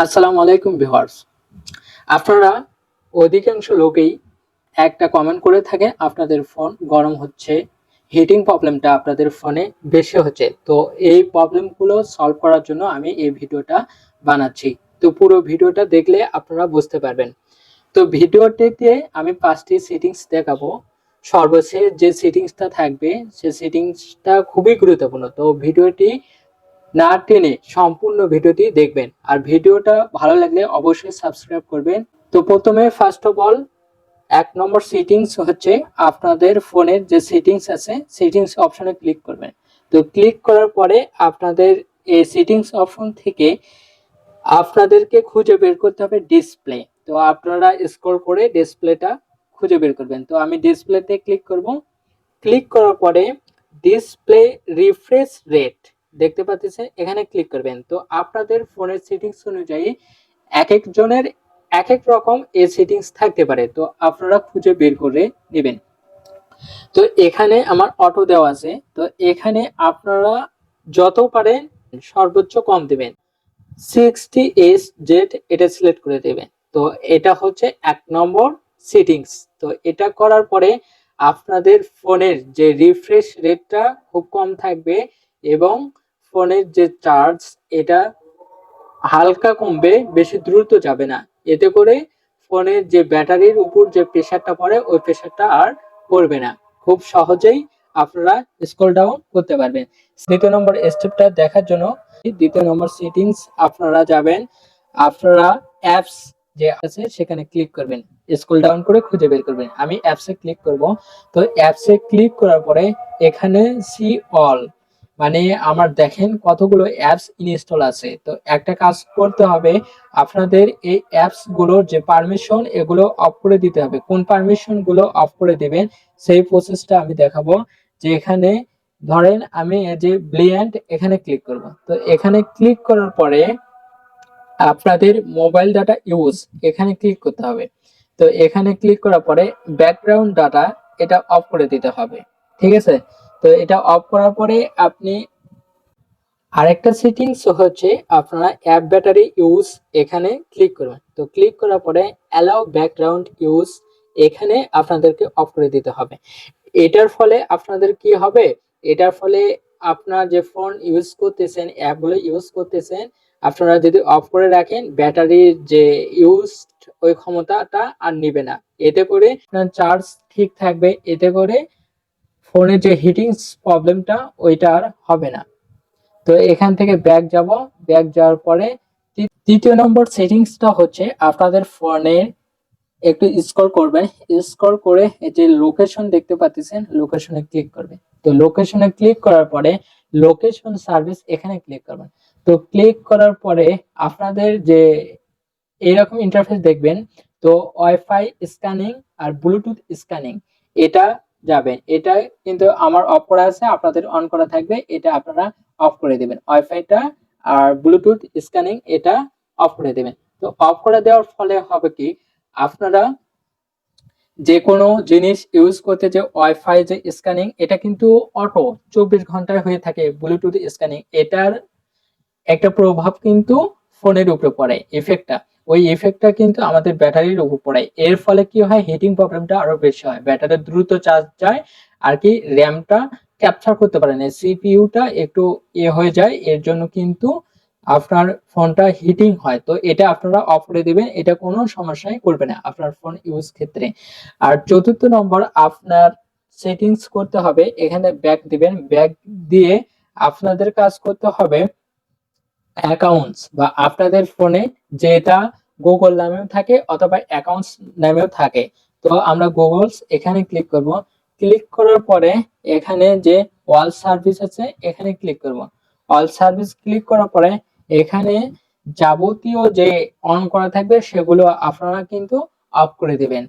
আসসালামু আলাইকুম ভিউয়ার্স। আপনারা অধিকাংশ লোকেই একটা কমেন্ট করে থাকে আপনাদের ফোন গরম হচ্ছে, হিটিং প্রবলেমটা আপনাদের ফোনে বেশি হচ্ছে। তো এই প্রবলেমগুলো সলভ করার জন্য আমি এই ভিডিওটা বানাচ্ছি। তো পুরো ভিডিওটা দেখলে আপনারা বুঝতে পারবেন। তো ভিডিওটিতে আমি 5টি সেটিংস দেখাবো। সর্বশেষ যে সেটিংসটা থাকবে সে সেটিংসটা খুবই গুরুত্বপূর্ণ। তো ভিডিওটি না টেনে সম্পূর্ণ ভিডিওটি দেখবেন। আর ভিডিওটা ভালো লাগলে অবশ্যই সাবস্ক্রাইব করবেন। তো প্রথমে first of all 1 number settings হচ্ছে আপনাদের ফোনের যে সেটিংস আছে সেটিংস অপশনে ক্লিক করবেন। তো ক্লিক করার পরে আপনাদের এই সেটিংস অপশন থেকে আপনাদেরকে খুঁজে বের করতে হবে ডিসপ্লে। তো আপনারা স্ক্রল করে ডিসপ্লেটা খুঁজে বের করবেন। তো আমি ডিসপ্লেতে ক্লিক করব। ক্লিক করার পরে ডিসপ্লে রিফ্রেশ রেট দেখতে পাচ্ছেন, এখানে ক্লিক করবেন। তো আপনাদের ফোনের সেটিংস অনুযায়ী এক একজনের এক এক রকম এই সেটিংস থাকতে পারে, তো আপনারা খুঁজে বের করে নেবেন। তো এখানে আমার অটো দেওয়া আছে, তো এখানে আপনারা যত পারেন সর্বোচ্চ কম দেবেন, 60Hz এটা সিলেক্ট করে দেবেন। তো এটা হচ্ছে 1 নম্বর সেটিংস। তো এটা করার পরে আপনাদের ফোনের যে রিফ্রেশ রেটটা খুব কম থাকবে এবং ফোনের যে চার্জ এটা হালকা কমবে, বেশি দ্রুত যাবে না। এতে করে ফোনের যে ব্যাটারির উপর যে প্রেসারটা পড়ে ওই প্রেসারটা আর পড়বে না। খুব সহজেই আপনারা স্ক্রল ডাউন করতে পারবেন। দ্বিতীয় নম্বর স্টেপটা দেখার জন্য দ্বিতীয় নম্বর সেটিংস আপনারা যাবেন, আপনারা অ্যাপস যে আছে সেখানে ক্লিক করবেন, স্ক্রল ডাউন করে খুঁজে বের করবেন। আমি অ্যাপসে ক্লিক করব। তো অ্যাপসে ক্লিক করার পরে এখানে সি অল, মানে আমার দেখেন কতগুলো অ্যাপস ইনস্টল আছে। তো একটা কাজ করতে হবে, আপনাদের এই অ্যাপস গুলোর যে পারমিশন এগুলো অফ করে দিতে হবে। কোন পারমিশন গুলো অফ করে দিবেন সেই প্রসেসটা আমি দেখাবো। যে এখানে ধরেন আমি এই যে ব্লিয়ান্ট এখানে ক্লিক করব। তো এখানে ক্লিক করার পরে আপনাদের মোবাইল ডাটা ইউজ এখানে ক্লিক করতে হবে। তো এখানে ক্লিক করার পরে ব্যাকগ্রাউন্ড ডাটা এটা অফ করে দিতে হবে, ঠিক আছে। তো এটা অফ করার পরে আপনি আরেকটা সেটিংস হচ্ছে আপনারা অ্যাপ ব্যাটারি ইউজ এখানে ক্লিক করবেন। তো ক্লিক করার পরে অ্যালাউ ব্যাকগ্রাউন্ড ইউজ এখানে আপনাদেরকে অফ করে দিতে হবে। এটার ফলে আপনাদের কি হবে, এটার ফলে আপনার যে ফোন ইউজ করতেছেন, অ্যাপগুলো ইউজ করতেছেন, আপনারা যদি অফ করে রাখেন ব্যাটারির যে ইউজ ওই ক্ষমতাটা আর নিবে না। এতে করে আপনার চার্জ ঠিক থাকবে, এতে করে ফোনের যে হিটিং প্রবলেমটা ওইটা আর হবে না। তো এখান থেকে ব্যাক যাব। ব্যাক যাওয়ার পরে তৃতীয় নম্বর সেটিংসটা হচ্ছে আপনাদের ফোনে একটু স্ক্রল করবেন। স্ক্রল করে এই যে লোকেশন দেখতে পাচ্ছেন, লোকেশনে ক্লিক করবেন। তো লোকেশনে ক্লিক করার পরে লোকেশন সার্ভিস এখানে ক্লিক করবেন। তো ক্লিক করার পরে আপনাদের যে এইরকম ইন্টারফেস দেখবেন। তো ওয়াইফাই স্ক্যানিং আর ব্লুটুথ স্ক্যানিং এটা যাবেন। এটা কিন্তু আমার অফ করা আছে, আপনাদের অন করা থাকবে, এটা আপনারা অফ করে দেবেন। ওয়াইফাইটা আর ব্লুটুথ স্ক্যানিং এটা অফ করে দেবেন। তো অফ করে দেওয়ার ফলে হবে কি, আপনারা যে কোনো জিনিস ইউজ করতে যে ওয়াইফাই যে স্ক্যানিং এটা কিন্তু অটো 24 ঘন্টায় হয়ে থাকে। ব্লুটুথ স্ক্যানিং এটার একটা প্রভাব কিন্তু ফোনের উপরে পড়ে, ইফেক্টটা ওই ইফেক্টটা কিন্তু আমাদের ব্যাটারির উপর পড়ে। এর ফলে কি হয়, হিটিং প্রবলেমটা আরো বেশি হয়, ব্যাটারি দ্রুত চার্জ যায় আর কি র্যামটা ক্যাপচার করতে পারে না, সিপিইউটা একটু হয়ে যায়, এর জন্য কিন্তু আপনার ফোনটা হিটিং হয়। তো এটা আপনারা অফ করে দিবেন, এটা কোনো সমস্যাই করবে না আপনার ফোন ইউজ ক্ষেত্রে। আর চতুর্থ নম্বর আপনার সেটিংস করতে হবে, এখানে ব্যাক দিবেন। ব্যাক দিয়ে আপনাদের কাজ করতে হবে অ্যাকাউন্টস বা আপনাদের ফোনে যেটা গুগল নামেও থাকে অথবা অ্যাকাউন্টস নামেও থাকে। তো আমরা গুগলস এখানে ক্লিক করব। ক্লিক করার পরে এখানে যে অল সার্ভিস আছে এখানে ক্লিক করব। অল সার্ভিস ক্লিক করার পরে এখানে যাবতীয় যে অন করা থাকবে সেগুলো আপনারা কিন্তু অফ করে দিবেন।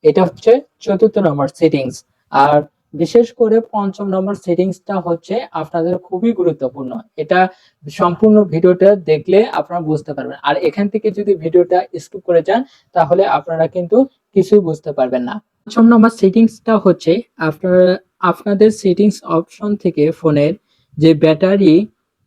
এটা হচ্ছে চতুর্থ নম্বর সেটিংস। আর বিশেষ করে পঞ্চম নম্বর সেটিংসটা হচ্ছে আপনাদের খুবই গুরুত্বপূর্ণ। এটা সম্পূর্ণ ভিডিওটা দেখলে আপনারা বুঝতে পারবেন। আর এখান থেকে যদি ভিডিওটা স্কিপ করে যান তাহলে আপনারা কিন্তু কিছুই বুঝতে পারবেন না। পঞ্চম নম্বর সেটিংসটা হচ্ছে আপনারা আপনাদের সেটিংস অপশন থেকে ফোনের যে ব্যাটারি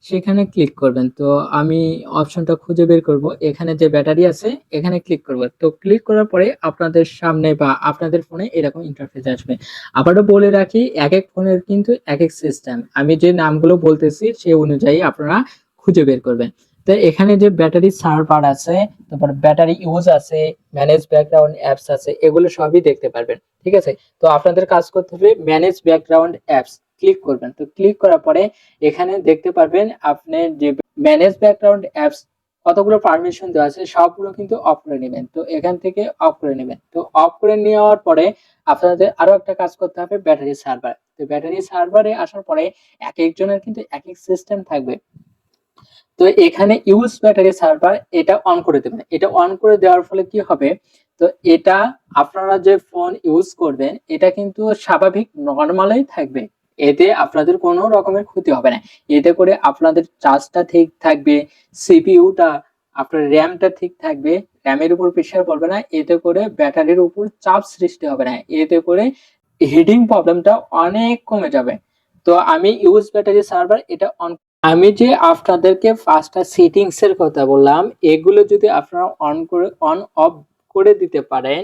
সেখানে ক্লিক করবেন। তো আমি অপশনটা খুঁজে বের করব, এখানে যে ব্যাটারি আছে এখানে ক্লিক করব। তো ক্লিক করার পরে আপনাদের সামনে বা আপনাদের ফোনে এরকম ইন্টারফেস আসবে। আবারও বলে রাখি, এক এক ফোনের কিন্তু এক এক সিস্টেম, আমি যে নামগুলো বলতেছি সে অনুযায়ী আপনারা খুঁজে বের করবেন। তো এখানে যে ব্যাটারি সার্ভার আছে, তারপর ব্যাটারি ইউজ আছে, ম্যানেজ ব্যাকগ্রাউন্ড অ্যাপস আছে, এগুলো সবই দেখতে পারবেন। ঠিক আছে, তো আপনাদের কাজ করতে হবে ম্যানেজ ব্যাকগ্রাউন্ড অ্যাপস ক্লিক করবেন। তো ক্লিক করার পরে এখানে দেখতে পারবেন আপনি যে ম্যানেজ ব্যাকগ্রাউন্ড অ্যাপস কতগুলো পারমিশন দেওয়া আছে সবগুলো কিন্তু অফ করে নেবেন। তো এখান থেকে অফ করে নেবেন। তো অফ করে নেওয়ার পরে আপনাদের আরো একটা কাজ করতে হবে ব্যাটারি সার্ভার। তো ব্যাটারি সার্ভারে আসার পরে এক একজনের কিন্তু এক এক সিস্টেম থাকবে। তো এখানে ইউজ ব্যাটারি সার্ভার এটা অন করে দেবেন। এটা অন করে দেওয়ার ফলে কি হবে, তো এটা আপনারা যে ফোন ইউজ করবেন এটা কিন্তু স্বাভাবিক নরমালেই থাকবে, এতে আপনাদের কোনো রকমের ক্ষতি হবে না। এতে করে আপনাদের চার্জটা ঠিক থাকবে, সিপিইউটা আপনার র্যামটা ঠিক থাকবে, র্যামের উপর প্রেসার পড়বে না, এতে করে ব্যাটারির উপর চাপ সৃষ্টি হবে না, এতে করে হিটিং প্রবলেমটা অনেক কমে যাবে। তো আমি ইউজ ব্যাটারি সার্ভার এটা অন, আমি যে আপনাদেরকে 5টা সেটিংস এর কথা বললাম, এগুলো যদি আপনারা অন অফ করে দিতে পারেন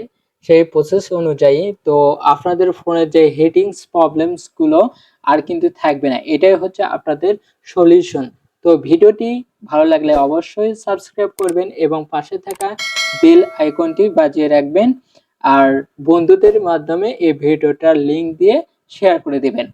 সেই প্রসেস অনুযায়ী, তো আপনাদের ফোনের যে হিটিংস প্রবলেমস গুলো আর কিন্তু থাকবে না। এটাই হচ্ছে আপনাদের সলিউশন। তো ভিডিওটি ভালো লাগলে অবশ্যই সাবস্ক্রাইব করবেন এবং পাশে থাকা বেল আইকনটি বাজিয়ে রাখবেন, আর বন্ধুদের মাধ্যমে এই ভিডিওটার লিংক দিয়ে শেয়ার করে দিবেন।